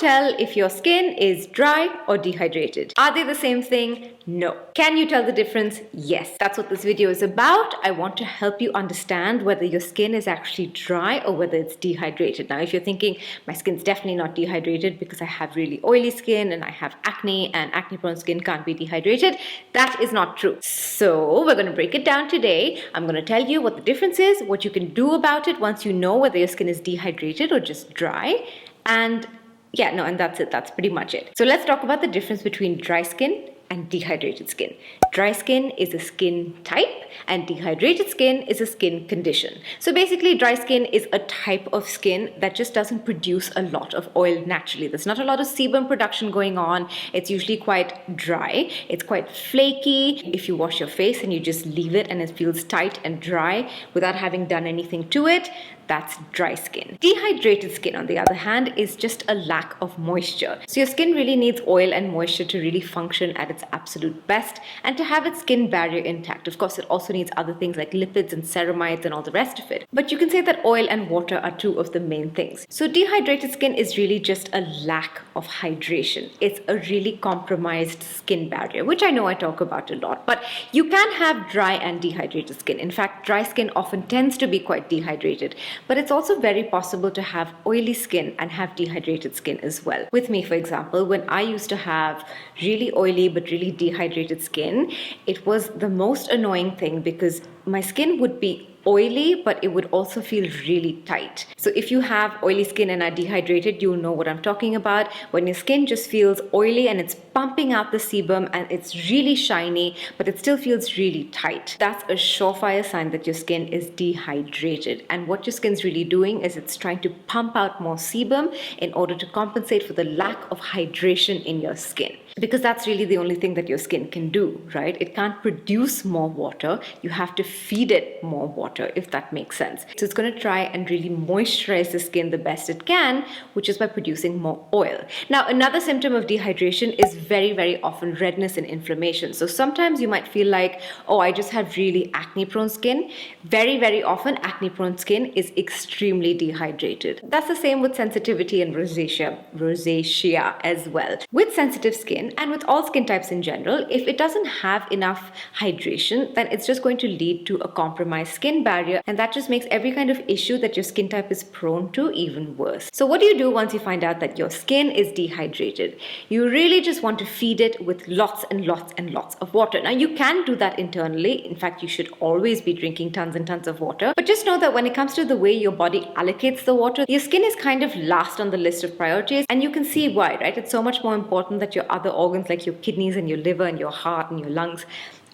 tell if your skin is dry or dehydrated? Are they the same thing? No. Can you tell the difference? Yes. That's what this video is about. I want to help you understand whether your skin is actually dry or whether it's dehydrated. Now, if you're thinking, my skin's definitely not dehydrated because I have really oily skin and I have acne, and acne-prone skin can't be dehydrated, that is not true. So we're going to break it down today. I'm going to tell you what the difference is, what you can do about it once you know whether your skin is dehydrated or just dry, and that's it. That's pretty much it. So let's talk about the difference between dry skin and dehydrated skin. Dry skin is a skin type and dehydrated skin is a skin condition. So basically, dry skin is a type of skin that just doesn't produce a lot of oil naturally. There's not a lot of sebum production going on. It's usually quite dry. It's quite flaky. If you wash your face and you just leave it and it feels tight and dry without having done anything to it, that's dry skin. Dehydrated skin, on the other hand, is just a lack of moisture. So your skin really needs oil and moisture to really function at its absolute best and to have its skin barrier intact. Of course, it also needs other things like lipids and ceramides and all the rest of it. But you can say that oil and water are two of the main things. So dehydrated skin is really just a lack of hydration. It's a really compromised skin barrier, which I know I talk about a lot. But you can have dry and dehydrated skin. In fact, dry skin often tends to be quite dehydrated. But it's also very possible to have oily skin and have dehydrated skin as well. With me, for example, when I used to have really oily but really dehydrated skin, it was the most annoying thing because my skin would be oily, but it would also feel really tight. So if you have oily skin and are dehydrated, you'll know what I'm talking about. When your skin just feels oily and it's pumping out the sebum and it's really shiny, but it still feels really tight, that's a surefire sign that your skin is dehydrated. And what your skin's really doing is it's trying to pump out more sebum in order to compensate for the lack of hydration in your skin. Because that's really the only thing that your skin can do, right? It can't produce more water. You have to feed it more water, if that makes sense. So it's going to try and really moisturize the skin the best it can, which is by producing more oil. Now, another symptom of dehydration is very, very often redness and inflammation. So sometimes you might feel like, oh, I just have really acne-prone skin. Very, very often, acne-prone skin is extremely dehydrated. That's the same with sensitivity and rosacea as well. With sensitive skin, and with all skin types in general, if it doesn't have enough hydration, then it's just going to lead to a compromised skin barrier, and that just makes every kind of issue that your skin type is prone to even worse. So what do you do once you find out that your skin is dehydrated? You really just want to feed it with lots and lots and lots of water. Now, you can do that internally. In fact, you should always be drinking tons and tons of water. But just know that when it comes to the way your body allocates the water, your skin is kind of last on the list of priorities, and you can see why, right? It's so much more important that your other organs like your kidneys and your liver and your heart and your lungs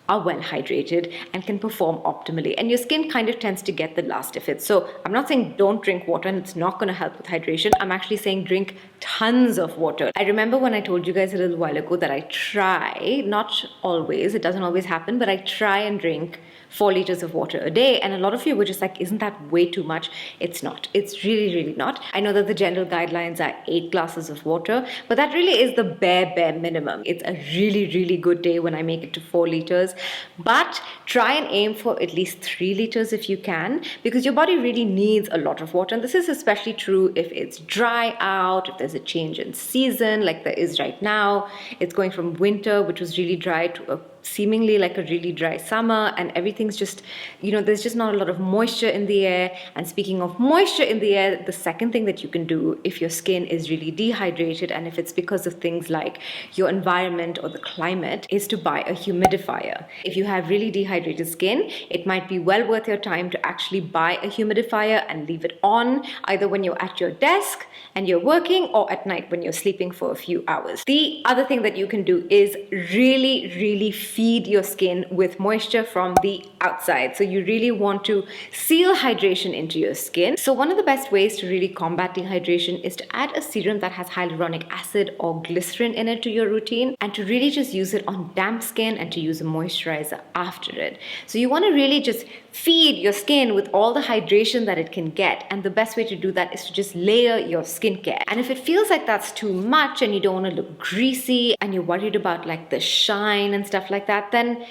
are well hydrated and can perform optimally. And your skin kind of tends to get the last of it. So I'm not saying don't drink water and it's not going to help with hydration. I'm actually saying drink tons of water. I remember when I told you guys a little while ago that I try, not always, it doesn't always happen, but I try and drink 4 liters of water a day, and a lot of you were just like, isn't that way too much? It's not. It's really, really not. I know that the general guidelines are 8 glasses of water, but that really is the bare minimum. It's a really, really good day when I make it to 4 liters, but try and aim for at least 3 liters if you can, because your body really needs a lot of water. And this is especially true if it's dry out, if there's a change in season like there is right now. It's going from winter, which was really dry, to a seemingly like a really dry summer, and everything's just, there's just not a lot of moisture in the air. And speaking of moisture in the air, the second thing that you can do if your skin is really dehydrated, and if it's because of things like your environment or the climate, is to buy a humidifier. If you have really dehydrated skin, it might be well worth your time to actually buy a humidifier and leave it on, either when you're at your desk and you're working, or at night when you're sleeping for a few hours. The other thing that you can do is really, really feed your skin with moisture from the outside. So you really want to seal hydration into your skin. So one of the best ways to really combat dehydration is to add a serum that has hyaluronic acid or glycerin in it to your routine, and to really just use it on damp skin and to use a moisturizer after it. So you want to really just feed your skin with all the hydration that it can get, and the best way to do that is to just layer your skincare. And if it feels like that's too much and you don't want to look greasy and you're worried about like the shine and stuff like that, then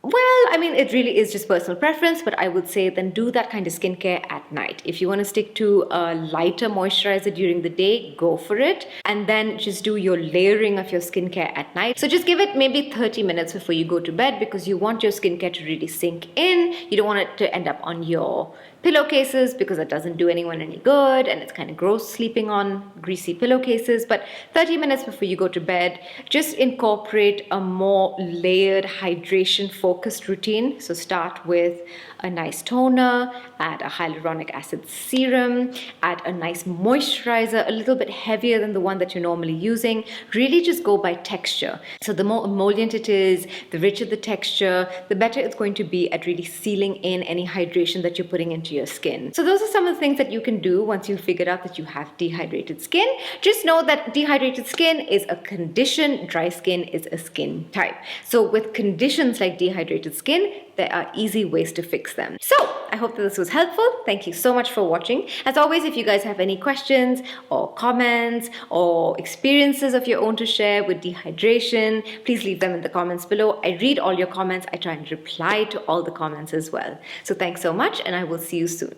Well, I mean, it really is just personal preference, but I would say then do that kind of skincare at night. If you want to stick to a lighter moisturizer during the day, go for it. And then just do your layering of your skincare at night. So just give it maybe 30 minutes before you go to bed because you want your skincare to really sink in. You don't want it to end up on your pillowcases because that doesn't do anyone any good and it's kind of gross sleeping on greasy pillowcases. But 30 minutes before you go to bed, just incorporate a more layered hydration focused routine. So start with a nice toner, add a hyaluronic acid serum, add a nice moisturizer, a little bit heavier than the one that you're normally using. Really just go by texture. So the more emollient it is, the richer the texture, the better it's going to be at really sealing in any hydration that you're putting into your skin. So those are some of the things that you can do once you've figured out that you have dehydrated skin. Just know that dehydrated skin is a condition, dry skin is a skin type. So with conditions like dehydrated skin, there are easy ways to fix them. So I hope that this was helpful. Thank you so much for watching. As always, if you guys have any questions or comments or experiences of your own to share with dehydration, please leave them in the comments below. I read all your comments. I try and reply to all the comments as well. So thanks so much, and I will see you soon.